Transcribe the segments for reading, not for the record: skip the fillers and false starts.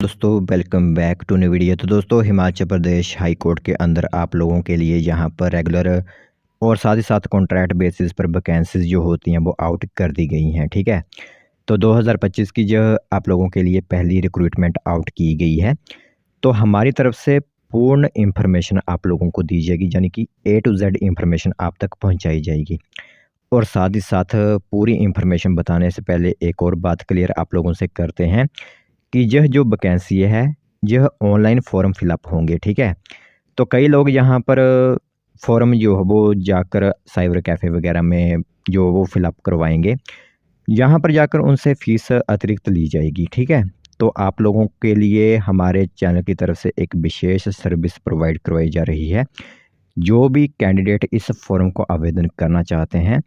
दोस्तों welcome back to new video. तो दोस्तों हिमाचल प्रदेश हाई कोर्ट के अंदर आप लोगों के लिए यहाँ पर रेगुलर और साथ ही साथ कॉन्ट्रैक्ट बेसिस पर वैकेंसीज जो होती हैं वो आउट कर दी गई हैं। ठीक है, तो 2025 की जो आप लोगों के लिए पहली रिक्रूटमेंट आउट की गई है, तो हमारी तरफ से पूर्ण इंफॉर्मेशन आप लोगों को दी जाएगी, यानी कि A to Z इंफॉर्मेशन आप तक पहुँचाई जाएगी। और साथ ही साथ पूरी इंफॉर्मेशन बताने से पहले एक और बात क्लियर आप लोगों से करते हैं कि यह जो वैकेंसी है, यह ऑनलाइन फॉर्म फिलअप होंगे। ठीक है, तो कई लोग यहाँ पर फॉर्म जो है वो जाकर साइबर कैफ़े वगैरह में जो वो फिलअप करवाएंगे, यहाँ पर जाकर उनसे फ़ीस अतिरिक्त ली जाएगी। ठीक है, तो आप लोगों के लिए हमारे चैनल की तरफ से एक विशेष सर्विस प्रोवाइड करवाई जा रही है। जो भी कैंडिडेट इस फॉर्म को आवेदन करना चाहते हैं,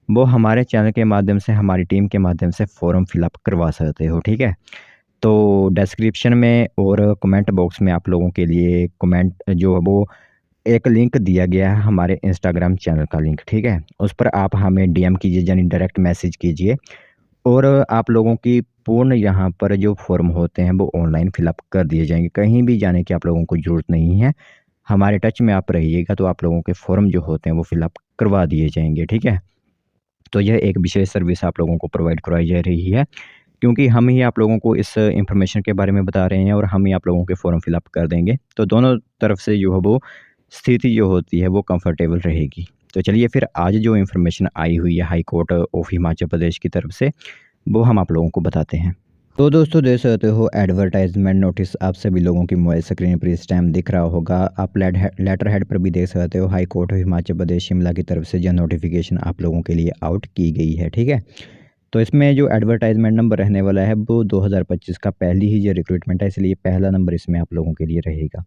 वो हमारे चैनल के माध्यम से, हमारी टीम के माध्यम से फॉर्म फिलअप करवा सकते हो। ठीक है, तो डिस्क्रिप्शन में और कमेंट बॉक्स में आप लोगों के लिए कमेंट जो है वो एक लिंक दिया गया है, हमारे इंस्टाग्राम चैनल का लिंक। ठीक है, उस पर आप हमें डीएम कीजिए, यानी डायरेक्ट मैसेज कीजिए, और आप लोगों की पूर्ण यहाँ पर जो फॉर्म होते हैं वो ऑनलाइन फिलअप कर दिए जाएंगे। कहीं भी जाने की आप लोगों को ज़रूरत नहीं है, हमारे टच में आप रहिएगा तो आप लोगों के फॉर्म जो होते हैं वो फिलअप करवा दिए जाएंगे। ठीक है, तो यह एक विशेष सर्विस आप लोगों को प्रोवाइड करवाई जा रही है, क्योंकि हम ही आप लोगों को इस इन्फॉर्मेशन के बारे में बता रहे हैं और हम ही आप लोगों के फॉर्म फिलअप कर देंगे। तो दोनों तरफ से जो है वो स्थिति जो होती है वो कंफर्टेबल रहेगी। तो चलिए फिर आज जो इन्फॉर्मेशन आई हुई है high court of Himachal Pradesh की तरफ से, वो हम आप लोगों को बताते हैं। तो दोस्तों देख सकते हो एडवर्टाइजमेंट नोटिस आप सभी लोगों की मोबाइल स्क्रीन पर इस टाइम दिख रहा होगा। आप लेटर हेड पर भी देख सकते हो, high court of Himachal Pradesh Shimla की तरफ से जो नोटिफिकेशन आप लोगों के लिए आउट की गई है। ठीक है, तो इसमें जो एडवर्टाइजमेंट नंबर रहने वाला है वो 2025 का पहली ही जो रिक्रूटमेंट है, इसलिए पहला नंबर इसमें आप लोगों के लिए रहेगा।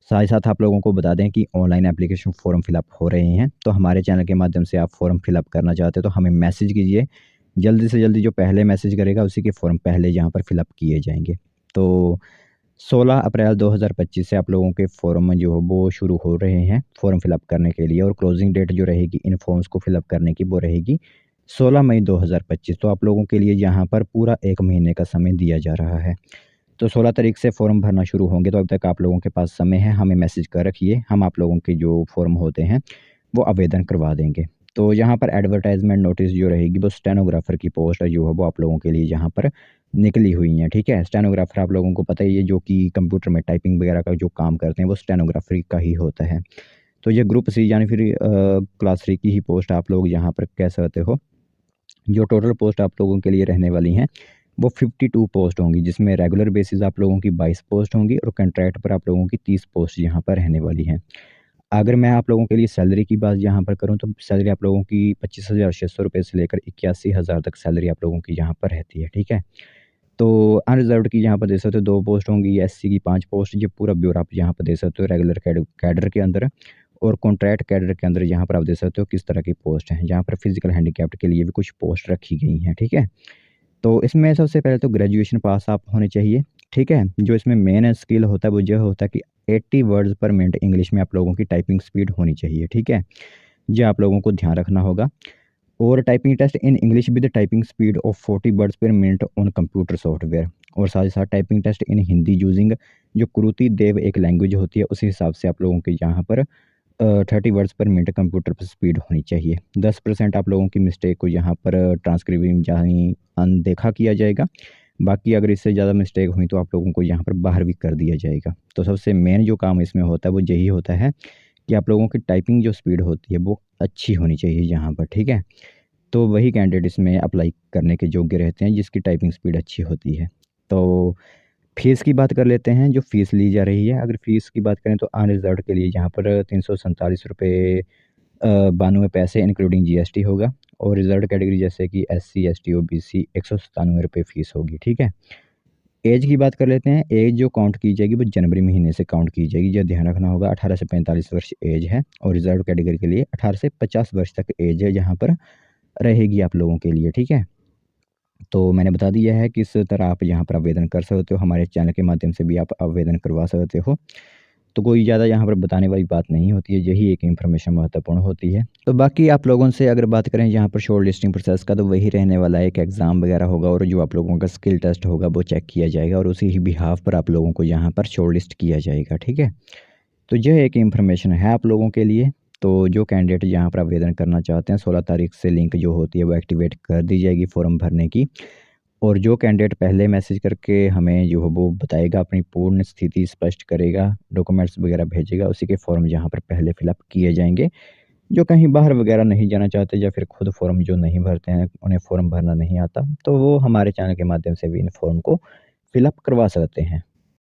साथ ही साथ आप लोगों को बता दें कि ऑनलाइन एप्लीकेशन फॉर्म फिलअप हो रहे हैं, तो हमारे चैनल के माध्यम से आप फॉर्म फिलअप करना चाहते हो तो हमें मैसेज कीजिए। जल्दी से जल्दी जो पहले मैसेज करेगा उसी के फॉर्म पहले यहाँ पर फिलअप किए जाएंगे। तो 16 अप्रैल 2025 से आप लोगों के फॉर्म जो है वो शुरू हो रहे हैं फॉर्म फिलअप करने के लिए, और क्लोजिंग डेट जो रहेगी इन फॉर्म्स को फिलअप करने की वो रहेगी 16 मई 2025। तो आप लोगों के लिए यहाँ पर पूरा 1 महीने का समय दिया जा रहा है। तो 16 तारीख से फॉर्म भरना शुरू होंगे, तो अभी तक आप लोगों के पास समय है, हमें मैसेज कर रखिए, हम आप लोगों के जो फॉर्म होते हैं वो आवेदन करवा देंगे। तो यहाँ पर एडवर्टाइजमेंट नोटिस जो रहेगी वो स्टेनोग्राफर की पोस्ट है जो है वो आप लोगों के लिए यहाँ पर निकली हुई हैं। ठीक है, स्टेनोग्राफर आप लोगों को पता ही है, जो कि कंप्यूटर में टाइपिंग वगैरह का जो काम करते हैं वो स्टेनोग्राफर का ही होता है। तो ये ग्रुप सी यानी फिर क्लास 3 की ही पोस्ट आप लोग यहाँ पर कह सकते हो। जो टोटल पोस्ट आप लोगों के लिए रहने वाली हैं वो 52 पोस्ट होंगी, जिसमें रेगुलर बेसिस आप लोगों की 22 पोस्ट होंगी और कॉन्ट्रैक्ट पर आप लोगों की 30 पोस्ट यहाँ पर रहने वाली हैं। अगर मैं आप लोगों के लिए सैलरी की बात यहाँ पर करूँ तो सैलरी आप लोगों की 25,600 रुपये से लेकर 81,000 तक सैलरी आप लोगों की यहाँ पर रहती है। ठीक है, तो अनरिजर्व्ड की यहाँ पर दे सकते हो 2 पोस्ट होंगी, एससी की 5 पोस्ट, ये पूरा ब्यौरा आप यहाँ पर दे सकते हो रेगुलर कैडर के अंदर। और कॉन्ट्रैक्ट कैडर के अंदर यहाँ पर आप दे सकते हो किस तरह की पोस्ट हैं। यहाँ पर फिजिकल हैंडीकैप्ड के लिए भी कुछ पोस्ट रखी गई हैं। ठीक है, तो इसमें सबसे पहले तो ग्रेजुएशन पास आप होने चाहिए। ठीक है, जो इसमें मेन स्किल होता है वो यह होता है कि 80 वर्ड्स पर मिनट इंग्लिश में आप लोगों की टाइपिंग स्पीड होनी चाहिए। ठीक है, ये आप लोगों को ध्यान रखना होगा। और typing test in English with typing speed of 40 words per minute on computer software. और साथ ही साथ typing test in Hindi using जो कुरुति देव एक लैंग्वेज होती है, उसी हिसाब से आप लोगों के यहाँ पर 30 वर्ड्स पर मिनट कंप्यूटर पर स्पीड होनी चाहिए। 10% आप लोगों की मिस्टेक को यहाँ पर ट्रांसक्रिबिंग जहाँ अनदेखा किया जाएगा। बाकी अगर इससे ज़्यादा मिस्टेक हुई तो आप लोगों को यहाँ पर बाहर भी कर दिया जाएगा। तो सबसे मेन जो काम इसमें होता है वो यही होता है कि आप लोगों की टाइपिंग जो स्पीड होती है वो अच्छी होनी चाहिए यहाँ पर। ठीक है, तो वही कैंडिडेट इसमें अप्लाई करने के योग्य रहते हैं जिसकी टाइपिंग स्पीड अच्छी होती है। तो फ़ीस की बात कर लेते हैं, जो फ़ीस ली जा रही है। अगर फ़ीस की बात करें तो अनरिज़र्व्ड के लिए यहाँ पर 347 रुपये 92 पैसे इंक्लूडिंग जीएसटी होगा। और रिज़र्व्ड कैटेगरी जैसे कि एससी, एसटी, ओबीसी 197 रुपये फ़ीस होगी। ठीक है, एज की बात कर लेते हैं। एज जो काउंट की जाएगी वो जनवरी महीने से काउंट की जाएगी, यह ध्यान रखना होगा। 18 से 45 वर्ष एज है, और रिज़र्व्ड कैटेगरी के लिए 18 से 50 वर्ष तक एज है जहाँ पर रहेगी आप लोगों के लिए। ठीक है, तो मैंने बता दिया है किस तरह आप यहाँ पर आवेदन कर सकते हो, हमारे चैनल के माध्यम से भी आप आवेदन करवा सकते हो। तो कोई ज़्यादा यहाँ पर बताने वाली बात नहीं होती है, यही एक इन्फॉर्मेशन महत्वपूर्ण होती है। तो बाकी आप लोगों से अगर बात करें यहाँ पर शॉर्ट लिस्टिंग प्रोसेस का, तो वही रहने वाला है, एक एग्ज़ाम वगैरह होगा और जो आप लोगों का स्किल टेस्ट होगा वो चेक किया जाएगा और उसी ही बिहाफ पर आप लोगों को यहाँ पर शॉर्ट लिस्ट किया जाएगा, ठीक है। तो यह एक इन्फॉर्मेशन है आप लोगों के लिए। तो जो कैंडिडेट यहाँ पर आवेदन करना चाहते हैं, 16 तारीख से लिंक जो होती है वो एक्टिवेट कर दी जाएगी फॉर्म भरने की। और जो कैंडिडेट पहले मैसेज करके हमें जो है वो बताएगा, अपनी पूर्ण स्थिति स्पष्ट करेगा, डॉक्यूमेंट्स वगैरह भेजेगा, उसी के फॉर्म यहाँ पर पहले फिलअप किए जाएंगे। जो कहीं बाहर वगैरह नहीं जाना चाहते या फिर खुद फॉर्म जो नहीं भरते हैं, उन्हें फॉर्म भरना नहीं आता, तो वो हमारे चैनल के माध्यम से भी इन फॉर्म को फिलअप करवा सकते हैं।